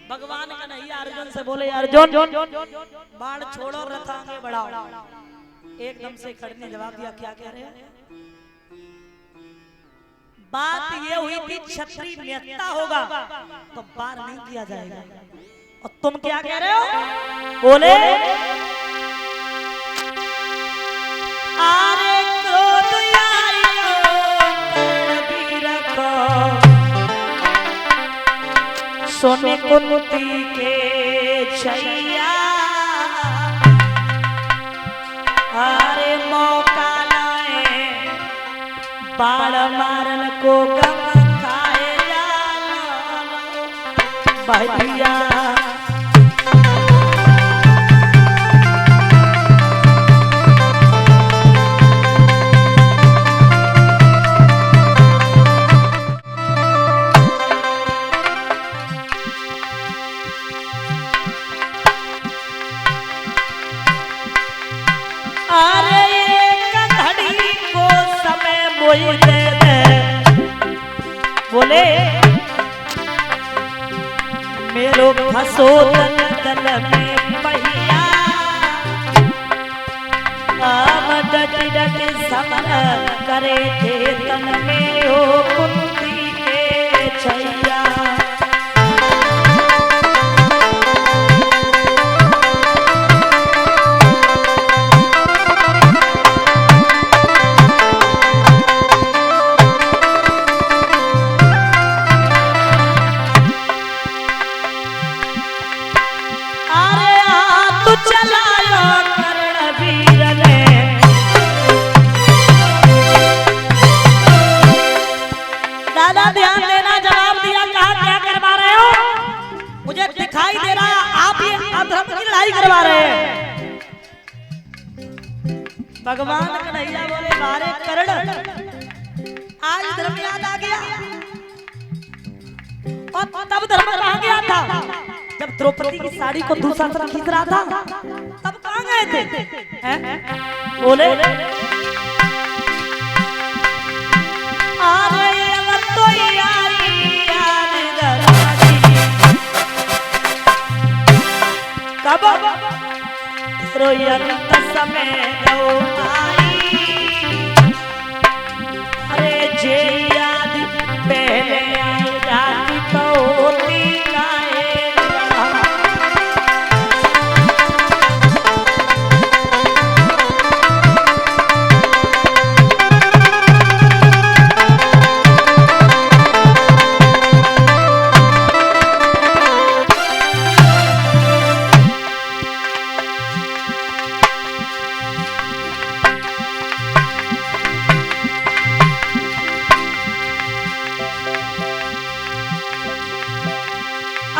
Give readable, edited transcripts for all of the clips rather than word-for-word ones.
भगवान का नहीं अर्जुन से बोले अर्जुन बाण छोड़ो रथ आगे बढ़ाओ। एकदम से खड़े ने जवाब दिया क्या कह रहे हैं? बात ये हुई थी क्षत्रिय नेता होगा तो बार नहीं किया जाएगा। और तुम क्या कह रहे हो? बोले आरे क्रोध आयो वीर को सोने कुंती के छैया। अरे मौका लाए बाण मारन को गम खाए भैया। अरे एक घड़ी को समय मोई दे दे। बोले मेरो फसो दल में पहिया। अब डट डट समर करे थे तन में ओ कुंती के छैया। ध्यान देना, जवाब दिया कहा क्या करवा रहे हो? मुझे दिखाई दे रहा है आप ये अधर्म की लड़ाई करवा रहे हैं। भगवान कन्हैया बोले बारे कर्ण आज धर्म याद आ गया। और तब धर्म कहाँ गया था? जब द्रौपदी की साड़ी को दूसरा तरफ खींच रहा था तब कहाँ गए थे? बोले कब रोयंत समय दो आई। अरे जे याद पहले राती तो होती गाए।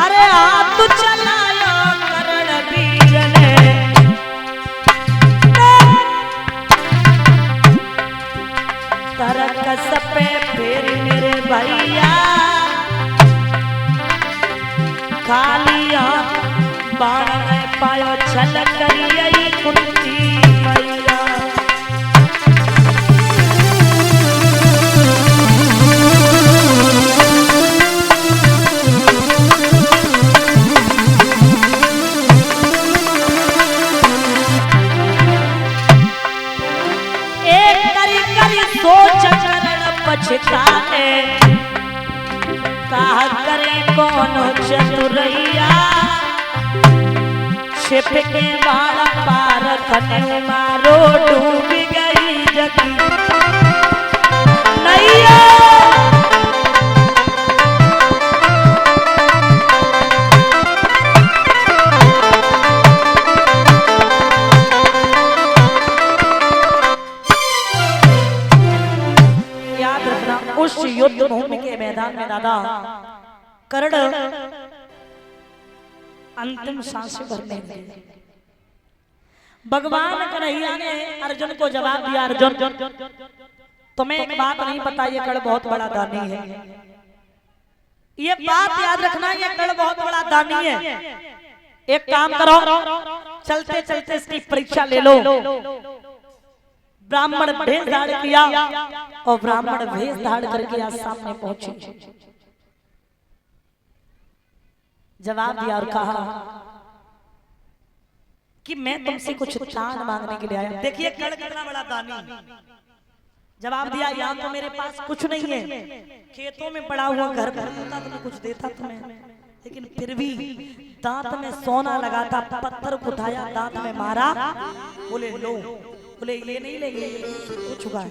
अरे हाथ चलायो कर्ण वीर ने तरकस पे फिर मेरे भैया। खाली बाण में पायो छल करिए कुंती मैया। सोच करण पछताने कहा करे कौन चतुरैया। छिप के बाण पार खने मारो डूब गई जगी नैया। उस युद्ध भूमि के मैदान में दादा कर्ण अंतिम सांसें भरने लगे। भगवान कन्हैया ने अर्जुन को जवाब दिया अर्जुन तुम्हें एक बात नहीं पता ये कर्ण बहुत बड़ा दानी है। ये बात याद रखना ये कर्ण बहुत बड़ा दानी है। एक काम करो चलते चलते इसकी परीक्षा ले लो। ब्राह्मण भेष धारण किया और ब्राह्मण भेष धारण करके आज सामने पहुंचे। जवाब दिया और कहा कि मैं तुमसे कुछ दान मांगने के लिए आया। देखिए कड़ कितना बड़ा दानी। जवाब दिया यहाँ तो मेरे पास कुछ नहीं है, खेतों में पड़ा हुआ घर भर होता तो मैं कुछ देता तुम्हें, लेकिन फिर भी दांत में सोना लगा था, पत्थर उठाया दांत में मारा, बोले लो, बोले ये नहीं लेंगे, ये चुका है।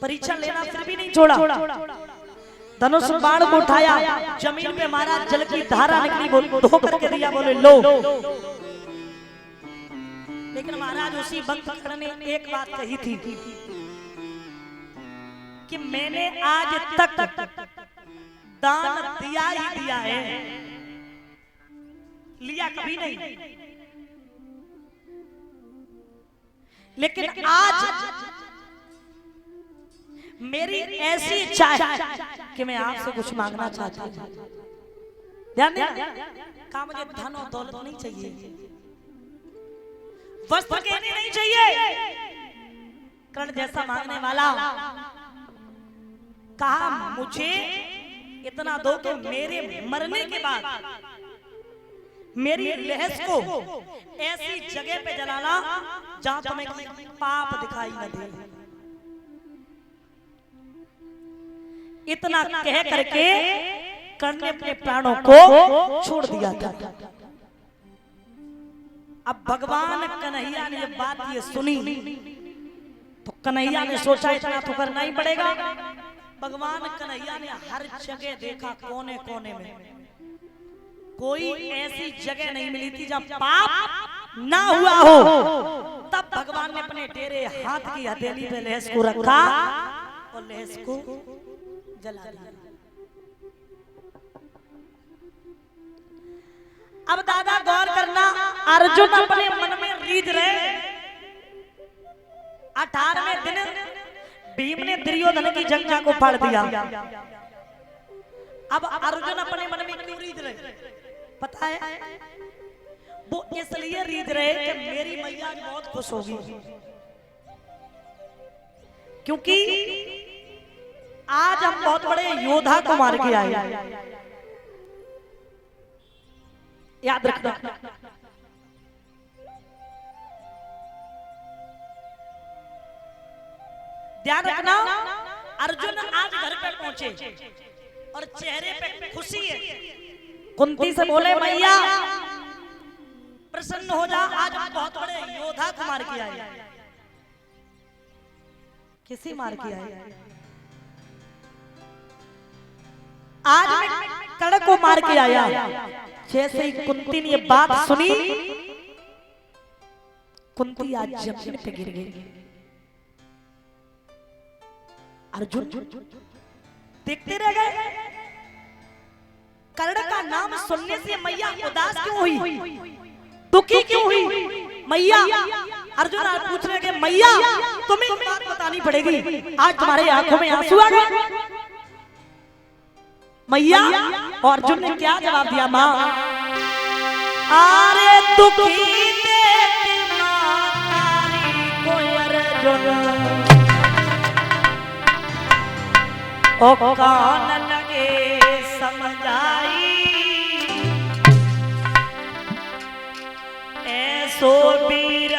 परीक्षा लेना फिर भी नहीं छोड़ा, धनुष बाण को उठाया, जमीन पे मारा, जल की धारा निकली, बोल धो करके दिया, बोले लो। लेकिन महाराज उसी वक्त ने एक बात कही थी कि मैंने आज तक दान दिया ही दिया है, लिया कभी नहीं, लेकिन आज मेरी ऐसी इच्छा है कि मैं आपसे कुछ मांगना चाहता हूं। ध्यान देना, कहा मुझे धन और दौलत नहीं चाहिए, वस्त्र कहने नहीं चाहिए, कर्ण जैसा मांगने वाला। कहा मुझे इतना दो कि मेरे मरने के बाद मेरी लहस को ऐसी जगह पे जलाना जहां तुम्हें पाप दिखाई न दे। इतना कह करके कर्ण ने अपने प्राणों को छोड़ दिया था। अब भगवान कन्हैया ने जब बात ये सुनी तो कन्हैया ने सोचा इतना तो करना ही पड़ेगा। भगवान कन्हैया ने हर जगह देखा, कोने कोने में कोई ऐसी जगह नहीं मिली थी जहां पाप ना हुआ हो। तब भगवान ने अपने टेढ़े हाथ की हथेली पे लहस को रखा और लहस को जला दिया। अब दादा गौर करना, अर्जुन अपने मन में रीझ रहे। 18वें दिन भीम ने दुर्योधन की जंघा को फाड़ दिया। अब अर्जुन अपने मन में क्यों रीझ रहे पता है? वो इसलिए रीझ रहे कि मेरी मैया बहुत खुश होगी, क्योंकि आज हम बहुत बड़े योद्धा को मार के आए। याद रखना, ध्यान रखना। अर्जुन आज घर पे पहुंचे और चेहरे पे खुशी है। कुंती से बोले मैया प्रसन्न हो जा, आज हम बहुत बड़े योद्धा को मार के आए। किसी मार के आए? आज मैं कर्ण को मार के आया। जैसे ही कुंती ने ये बात सुनी, कुंती आज जमीन पे गिर गई। अर्जुन देखते रह गए। कर्ण का नाम सुनने से मैया उदास क्यों हुई, दुखी क्यों हुई? मैया, अर्जुन आज पूछ रहे कि मैया तुम्हें एक बात बतानी पड़ेगी, आज तुम्हारे आंखों में आंसू आ गए मैया। और अर्जुन ने क्या जवाब दिया? माँ, अरे दुखी देख नारी को अर्जुन, ओ कान लगे समझाई, ऐसो वीर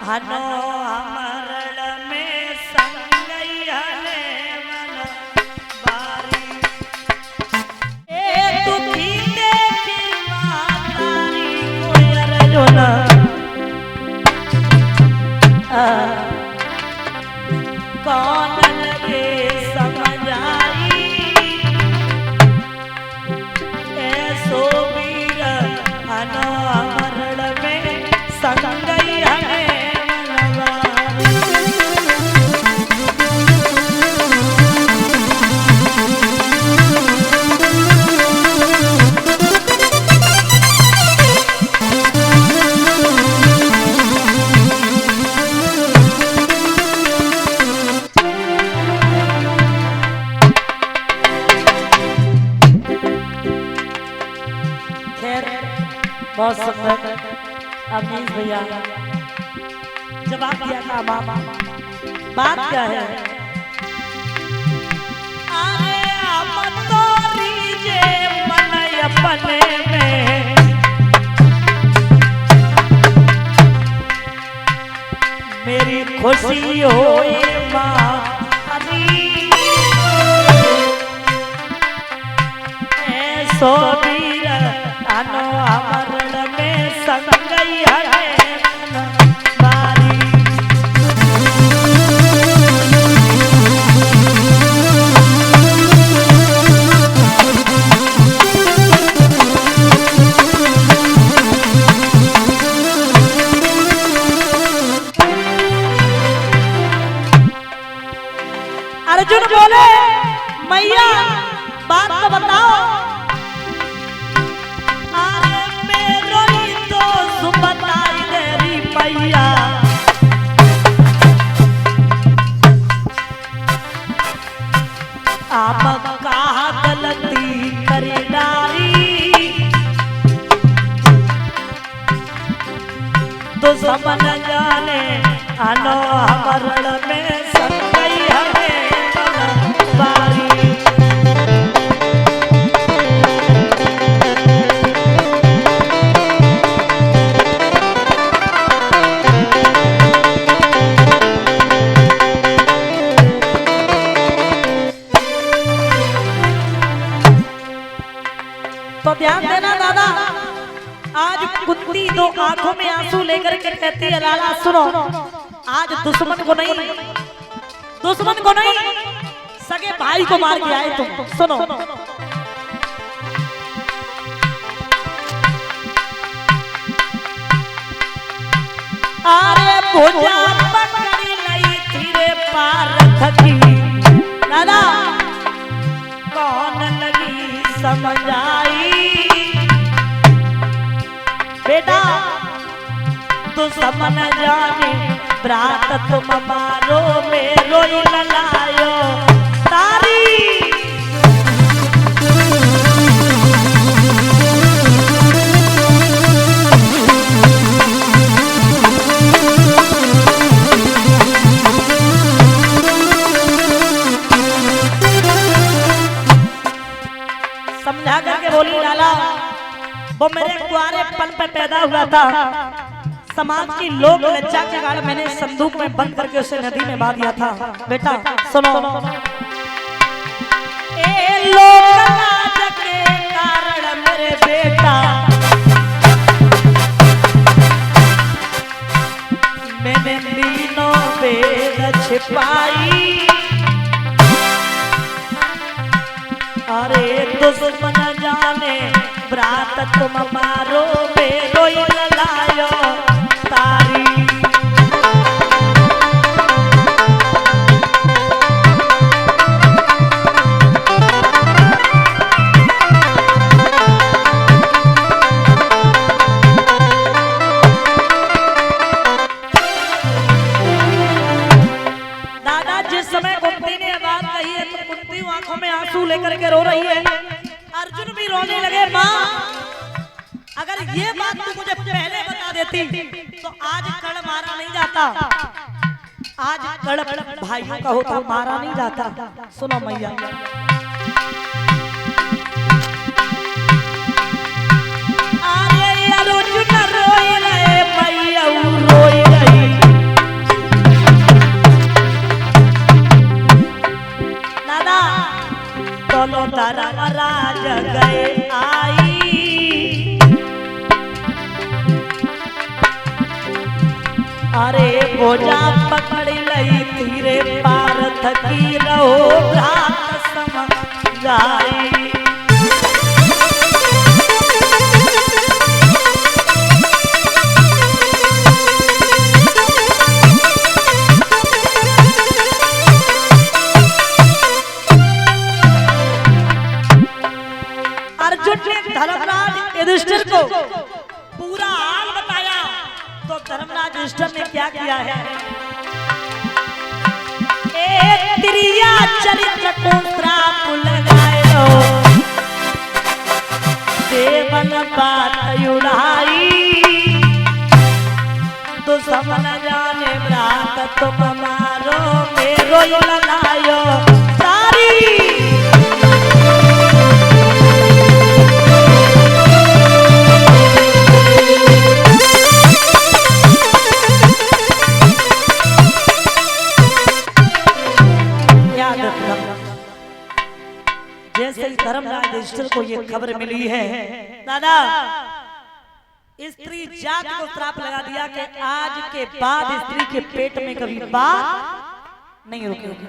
हनो अमरल में संगई हने मन बारी। ए दुखी देखी मातारी को अर्जुन, कौन लगे समझाई, ऐसो वीर हनो अमरल में संगई हने बहुत सुंदर अमीज भैया जवाब दिया था। मामा बात क्या है? अरे अब तो रीजे मन खुशी होए मारी सो वीर अनो अमरण में संगई हरे मारी अर्जुन बोले मैया बात तो बताओ अरे मेरो ही तो सुबताई देरी मैया आप कहा गलती करे नारी तो समन जाने अनो हरण में संगई हमें बारी तो ध्यान देना दादा आज कुंती दो आंखों में आंसू लेकर के कहती है लाला सुनो आज दुश्मन को नहीं सगे भाई को मार के आए तुम सुनो अरे भुजा पकड़ी लई तेरे पार थकी दादा कौन लगी समझ आई बेटा तू समन जाने ब्रात तुम मारो मेरो ललायो तारी समझा करके बोली लाला वो मेरे कुआरे पल पे पैदा हुआ था समाज की लोक लज्जा के कारण मैंने संदूक में बंद करके उसे नदी में बहा दिया था बेटा सुनो ए लोक लाज के कारण मेरे बेटा मैंने तीनों वेद छिपाई अरे दुश्मन जाने ब्रात तुम मारो मेरो ललायो तारी दादा जिस समय कुंती ने बात कही है तो कुंती आंखों में आंसू लेकर के रो रही है अर्जुन भी रोने लगे माँ अगर ये बात तू मुझे पहले बता देती तो आज कड़ मारा नहीं जाता आज कड़ भाइयों का होता मारा नहीं जाता सुनो मैया अरे अर्जुन रोई रहे मैया रोई रही दादा दोनों धर्म राज गए आई अरे बोझा पकड़ लई तीरे पार थकी रहो रात समझाई अर्जुन ने धर्मराज युधिष्ठिर को पूरा हाल बताया तो धर्मराज युधिष्ठिर ने क्या किया है एक त्रिया चरित्र को श्राप लगायो देवन बात उड़ाई तो समन जाने ब्रात तुम मारो मेरो ललायो तारी ये खबर मिली है दादा, स्त्री जाति को श्राप लगा दिया कि आज के बाद स्त्री के पेट में कभी बात नहीं रुकेगी।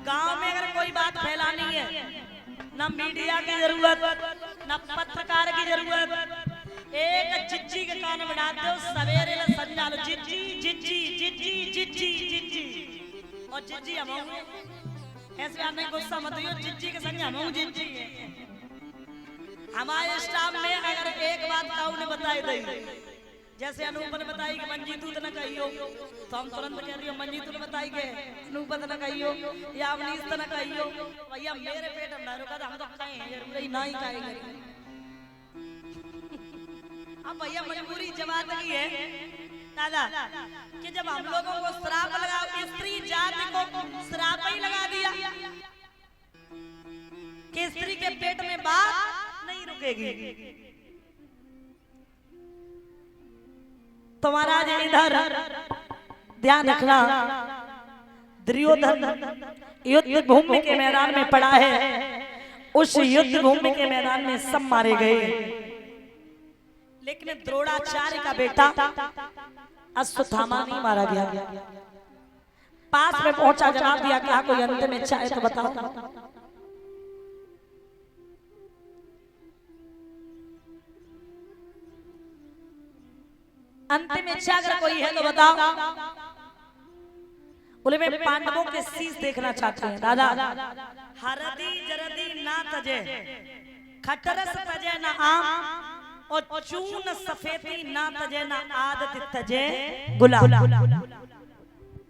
गांव में अगर कोई बात फैलानी है, ना मीडिया की जरूरत, ना पत्रकार की जरूरत, एक जिज्जी के कान बना दो, सवेरे ले संजा लो, जिज्जी जिज्जी जिज्जी जिज्जी जिज्जी, और जिज्जी हम ऐसे आपने गुस्सा मत हो, जिज्जी के संग हम जिज्जी। हमारे स्टाफ में अगर एक बात काऊ ने बताई दी, जैसे अनूप ने बताई कि मंजीतू तो न कहियो, तो हम तुरंत कह रही हो मंजीतू ने बताई के अनूप तो न कहियो या अवनीश तो न कहियो, भैया मेरे पेट में ना रुका, हम तो कहें जरूर ही नहीं कहेंगे। अब भैया मजबूरी जवाब की है दादा कि जब हम लोगों को श्राप लगा, स्त्री जाति को श्राप ही लगा दिया कि स्त्री के पेट में बात नहीं रुकेगी। तुम्हारा इधर ध्यान रखना, दुर्योधन युद्ध भूमि के मैदान में पड़ा है, उस युद्ध भूमि के मैदान में सब मारे गए, लेकिन द्रोणाचार्य का बेटा अश्वत्थामा नहीं मारा गया। पास में पहुंचा, जवाब दिया क्या कोई अंत में चाहे तो बताओ। अंतिम इच्छा अगर कोई है तो बताओ। बोले मैं पांडवों के शीश देखना चाहते हैं दादा। हरदी जरदी ना तजे, खटरस तजे ना आम, और चून सफेदी ना तजे ना आदत तजे गुलाब।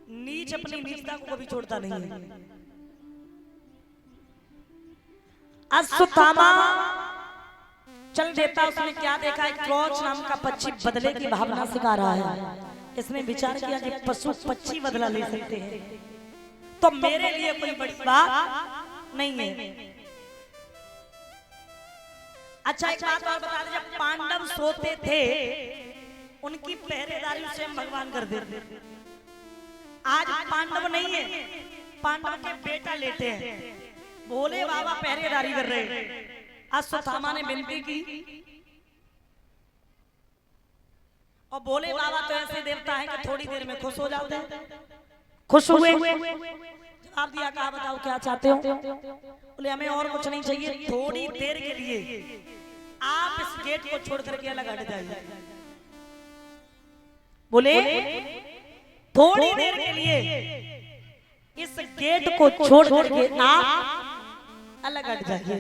नीच अपनी नीचता को कभी छोड़ता नहीं है। अश्वत्थामा चल देता, उसने क्या देखा, एक क्रोच नाम का पक्षी बदले की भावना सिखा रहा है। इसने विचार किया कि पशु पक्षी बदला ले सकते हैं, तो मेरे लिए कोई बड़ी बात नहीं है। अच्छा एक बात और बता दें, जब पांडव सोते थे उनकी पहरेदारी स्वयं भगवान कर देते। आज पांडव नहीं है, पांडव के बेटा लेटे हैं, भोले बाबा पहरेदारी कर रहे हैं। अश्वत्थामा ने विनती की, और भोले बाबा तो ऐसे देवता हैं कि थोड़ी देर में खुश हो जाते हैं। खुश हुए, जवाब दिया कहा बताओ क्या चाहते हो। बोले हमें और कुछ नहीं चाहिए, थोड़ी देर के लिए आप इस गेट को छोड़ करके अलग हट जाइए। बोले थोड़ी देर के लिए इस गेट को छोड़ करके आप अलग हट जाइए।